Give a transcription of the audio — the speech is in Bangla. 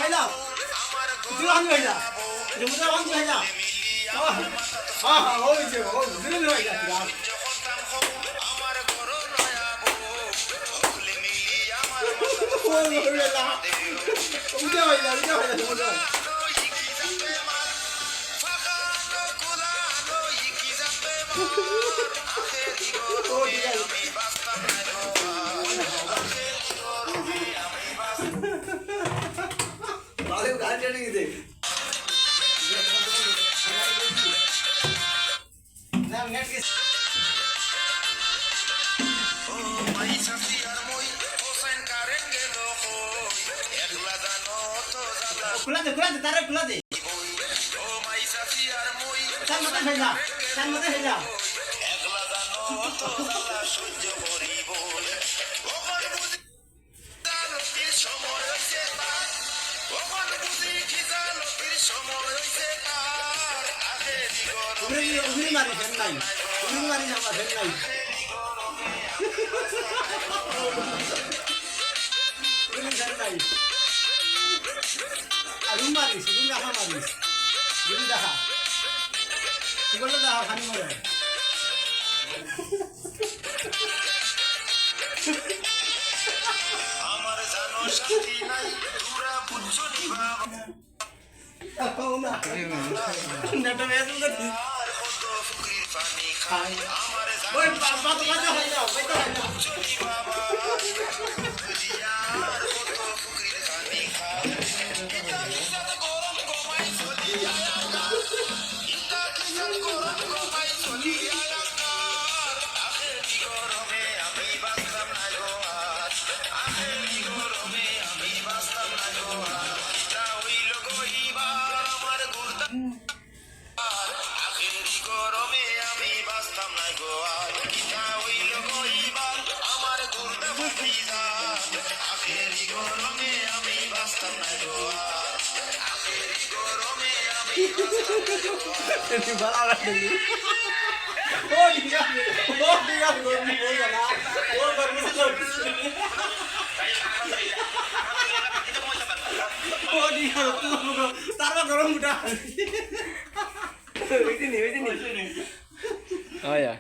খাইলাম তুই আমি হইলা মুদা আমি হইলা ওই যে ও দিন হইলা खुला दे तारे खुला दे तार मत भेजा उगली मारी फेन नहीं उगली मारी जामा फेन नहीं उगली फेन नहीं रूम मारिस रूम राखा मारिस रूम দেখা বলে দাও খানি মরে আমার জানো শান্তি নাই পুরা বুঝছো নি বাবা না নেটা বেজু গতি কত ফকির পানি খাই আমার জানো ওই বাবা তো বাজা হই যাও কত হই যাও বুঝছো নি বাবা ইয়ার কত ফকির পানি খাই Ini balak dulu. Oh dia belum lah. Oh baru selesai. Oh dia tuh taruh dorong mudah. Ini. Oh ya.